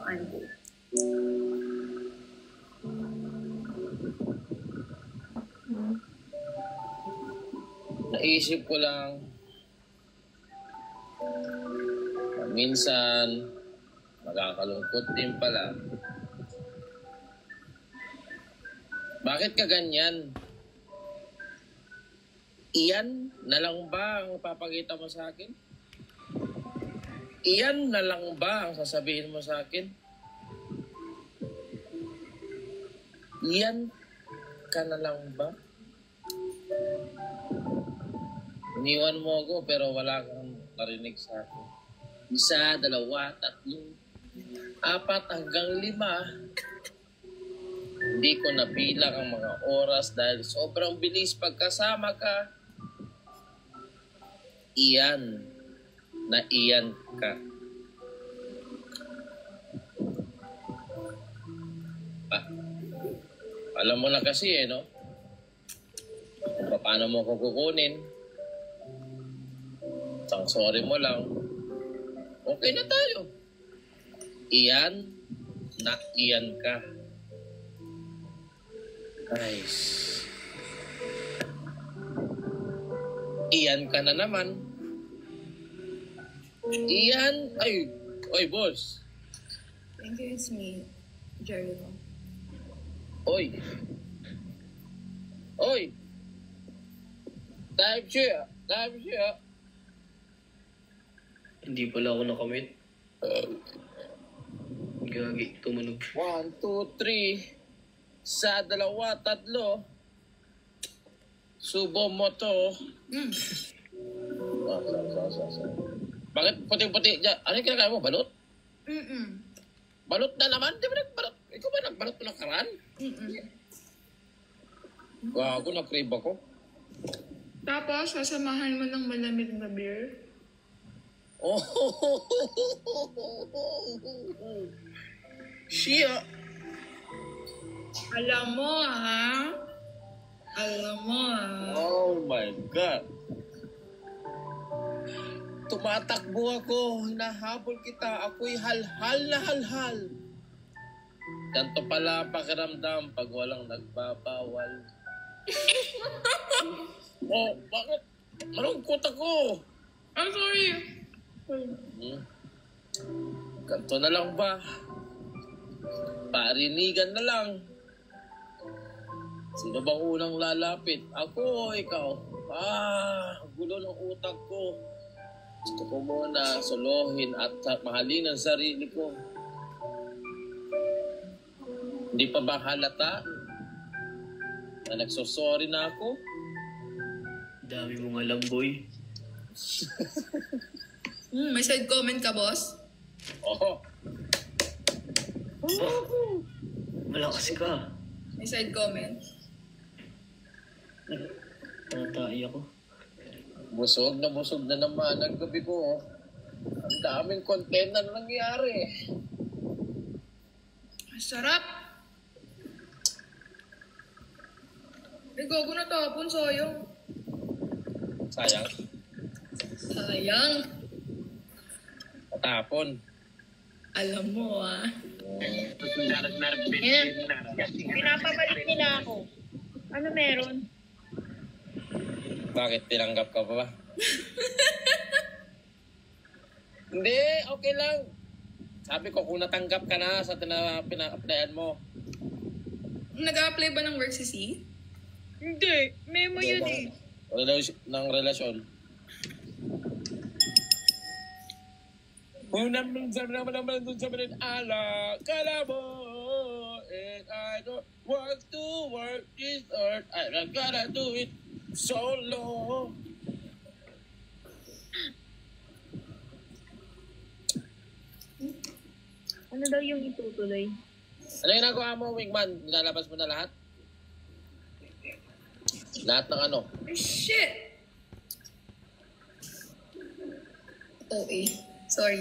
Andy. Naisip ko lang, minsan, makakalungkot din pala. Bakit ka ganyan? Iyan na lang ba ang papakita mo sa akin? Iyan na lang ba ang sasabihin mo sa akin? Iyan ka na lang ba? Iniwan mo ako pero wala kang narinig sa akin. 1, 2, 3, 4 hanggang 5. Hindi ko nabilang ang mga oras dahil sobrang bilis pagkasama ka. Iyan na iyan ka. Alam mo na kasi no? Kung paano mo ko kukunin. Ang sorry mo lang. Okay na tayo. Iyan na iyan ka. Guys. Iyan ka na naman. Iyan. Oy, boss. Thank you, it's me, Jericho. Oy. Time share. Hindi pala ako nakamit. Gagi, tumunog. 1, 2, 3. Sa 2, 3. Subo mo to. Bakit puti-puti dyan? Ano yung kinakain mo? Balot? Balot na naman? Di ba nagbalot? Ikaw ba nagbalot mo ng karan? Gago, na-crave ako. Tapos, sasamahan mo ng malamig na beer. Oh, Shia. Alam mo, ha? Oh my God. Tumatakbo ako, hinahabol kita, ako'y halhal na halhal. Ganto pala pakiramdam pag walang nagbabawal. Oh, bakit? Malungkot ako. I'm sorry. Ganto na lang ba? Parinigan na lang. Sino bang unang lalapit? Ako o ikaw? Gulo ng utak ko. Gusto ko muna solohin at mahalin ang sarili ko. Hindi pa ba halata na nagsosorry na ako? Dami mong alam, boy. May side comment ka, boss? Oo. Malakas ka. May side comment? Natai ako. Busog na naman ang gabi ko. Ang daming content na nangyari. Sarap! Gago na tapon, sayang. Sayang. Patapon. Alam mo, ah. Pinapabalik nila ako. Ano meron? Bakit tinanggap ka pa ba? Hindi, okay lang. Sabi ko kung natanggap ka na sa pina-applyan mo. Nag-a-apply ba ng work si C? Hindi. Memo yun eh. Ng relasyon. Unang naman dun sa mga ala, kala mo, and I don't want to work this earth, I gotta do it solo. Ano daw yung itutuloy? Ano yung nagawa mo, Wingman? Nilalabas mo na lahat? Lahat ng ano? Shit! Sorry.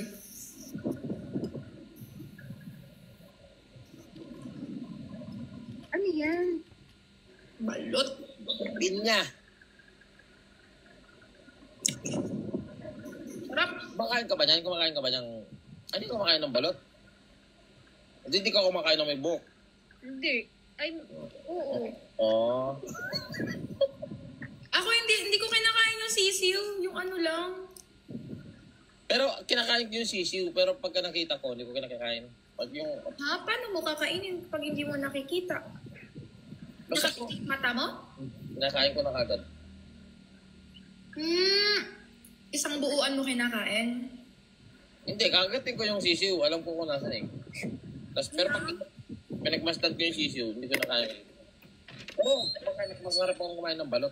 Ano yan? Balot. Pinya. Sarap. Kumakain ka ba niyan? Ano yung kumakain ng balot? Hindi ka kumakain ng may buhok. Hindi. Ay, oo. Oo. Ako hindi ko kinakain yung sisiw. Yung ano lang. Pero kinakain ko yung sisiw, pero pagka nakita ko, hindi ko kinakain. Pag yung... Ha? Paano mo kakainin pag hindi mo nakikita? Basta Nakikita mata mo? kinakain ko na kagad. Isang buuan mo kinakain? Hindi, kagatin ko yung sisiw. Alam ko kung nasan eh. Tapos, pero pag pinagmasdan ko yung sisiw, hindi ko nakain. Oo, masarap akong kumain ng balot.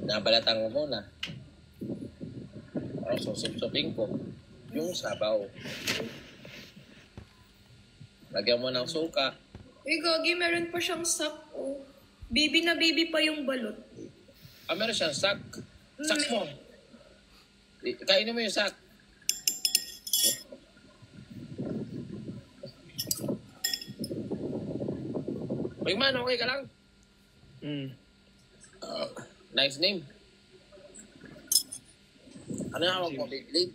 Nabalatan ko muna. Tapos susupsupin ko yung sabaw. Lagyan mo ng suka. Uy, Gogi, meron pa siyang sak, oh. Baby na baby pa yung balot. Meron siyang sak. Sak mo. Kainin mo yung sak. Uy man, okay ka lang? Nice name. Ano yung hawak mo, Beyblade?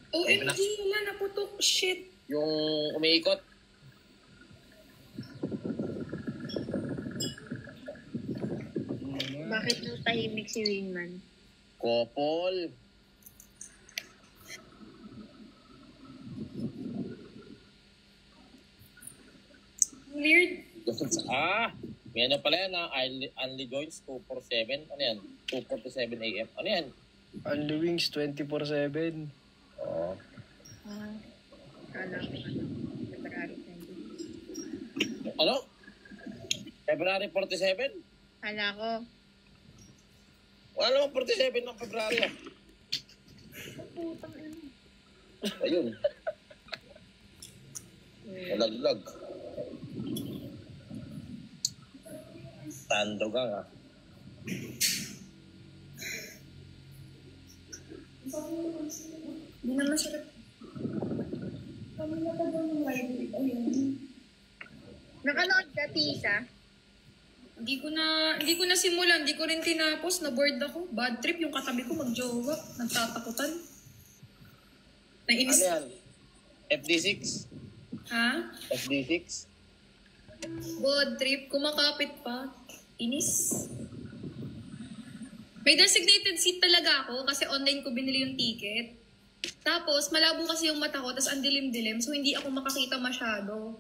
OMG, wala naputok. Shit. Yung umiikot. Bakit yung tahimik si Wingman? Kopol. Weird. May ano pala yan Only Joints 247. Ano yan? 2:47 AM. Ano yan? Only Wings 24/7. Oo. Kala ko February 20. Ano? February 47? Kala ko. Wala namang 47 ng February ah. Putang ina. Ayun. Nalaglag. Tandogang ah. Hindi naman siya. Kami na pa daw ng library. Ayun. Nakanood ka, Tisa? Hindi ko na simulan. Hindi ko rin tinapos. Na-bored ako. Bad trip yung katabi ko mag-jowa. Nagtatakutan. Ano Nainis. yan? FD6? Ha? FD6? Bad trip. Kumakapit pa. Inis. May designated seat talaga ako kasi online ko binili yung ticket. Tapos, malabo kasi yung mata ko, tapos ang dilim-dilim, so hindi ako makakita masyado.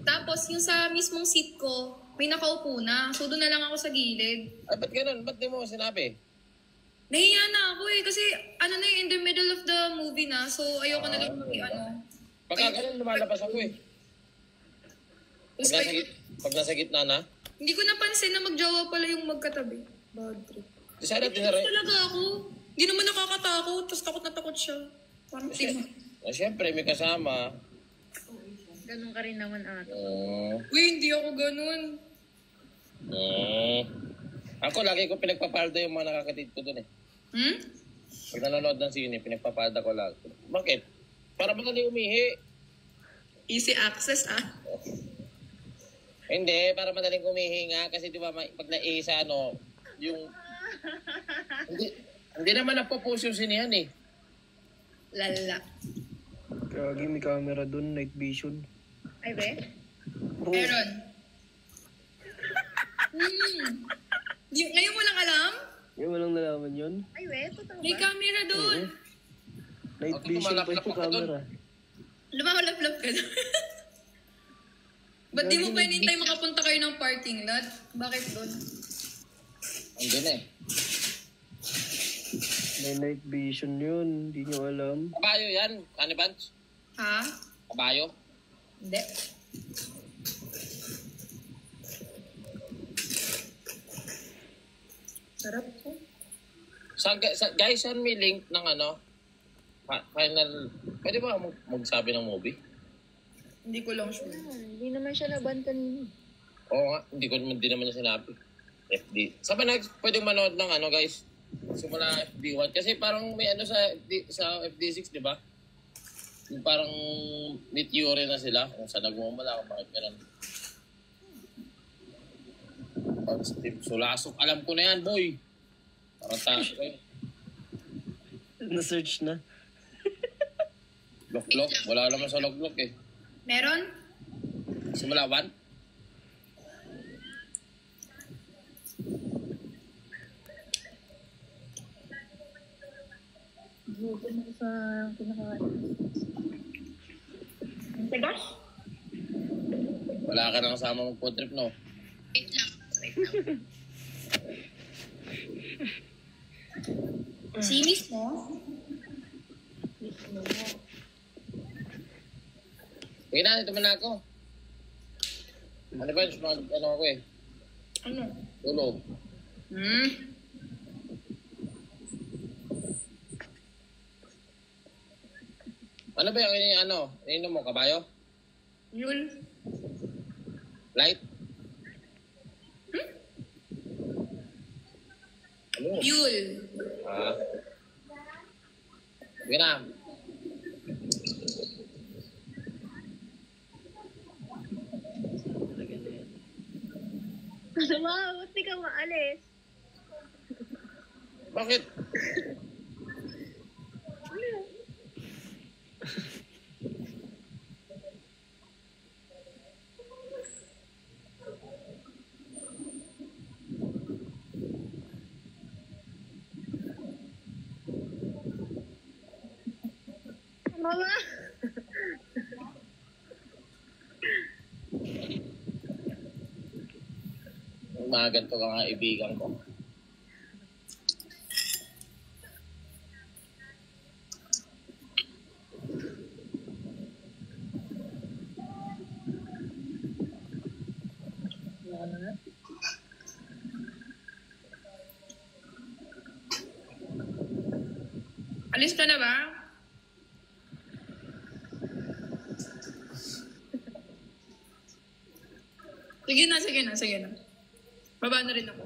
Tapos, yung sa mismong seat ko, may nakaupo na. So, doon na lang ako sa gilid. Ay, ba't ganun? Ba't di mo sinabi? Nahiya na ako eh, kasi ano na in the middle of the movie na, so ayoko na lang Pagka ganun, lumalabas ako eh. Tapos, Pag nasa gitna na, hindi ko napansin na magjowa pala yung magkatabi. Bad trip. sana Nainis talaga ako. Hindi naman nakakatakot, tapos takot na takot siya. Parang Siyempre, may kasama. Ganun ka rin naman ata. Uy, hindi ako ganun. Ako, lagi ko pinagpapalda yung mga nakakatid ko dun eh. Pag nanonood ng sine, pinagpapalda ko lagi. Bakit? Para madali umihi. Easy access Hindi, para madaling umihi nga. Kasi di ba, pag naiisa, yung... Hindi naman napopost yung sinihan eh. Lala. Kaya may camera dun, night vision. Ay, be? Meron. Ngayon mo lang alam? Yung walang nalaman yun. Ay, be? Totoo May ba? camera doon. Night Okay, vision pa lumalap-lap yung ka dun. camera. Lumawalap-lap ka doon. Ba't di mo pa hinintay makapunta kayo ng parking lot? Bakit doon? Hindi na eh. May night vision yun, hindi nyo alam. Kabayo yan, Kanibans. Ha? Kabayo. Hindi. Sarap po. Guys, saan may link ng final... Pwede ba magsabi ng movie? Hindi ko lang sure. Hindi naman siya nabantan. Oo nga, hindi naman niya sinabi. FD. Saan ba pwedeng manood ng guys? Simula FD1. Kasi parang may sa FD6, di ba? Yung parang meteore na sila. Kung saan nagmumula, kung bakit ganun. Steve Sulasok. Alam ko na yan, boy. Parang tayo eh. Na-search na. Loklok. Wala naman sa loklok eh. Meron? Simula 1? Gutom ako sa kinakain. Ang tagas? Wala ka na kasama mong food trip, no? Wait lang. Wait lang. Sinis mo? Sige na, ito muna ako. Ano ba? Ano ako eh? Ano? Tulog. Ano ba yung ininom mo? Kabayo? Yul. Light? Ano? Yul. Sige na. Talaga na yan. Ano ba? Ba't di ka maalis? Bakit? Mama! Mga ganito ka nga ibigan ko. Alis ka na ba? Sige na, sige na, sige na. Baba na rin ako.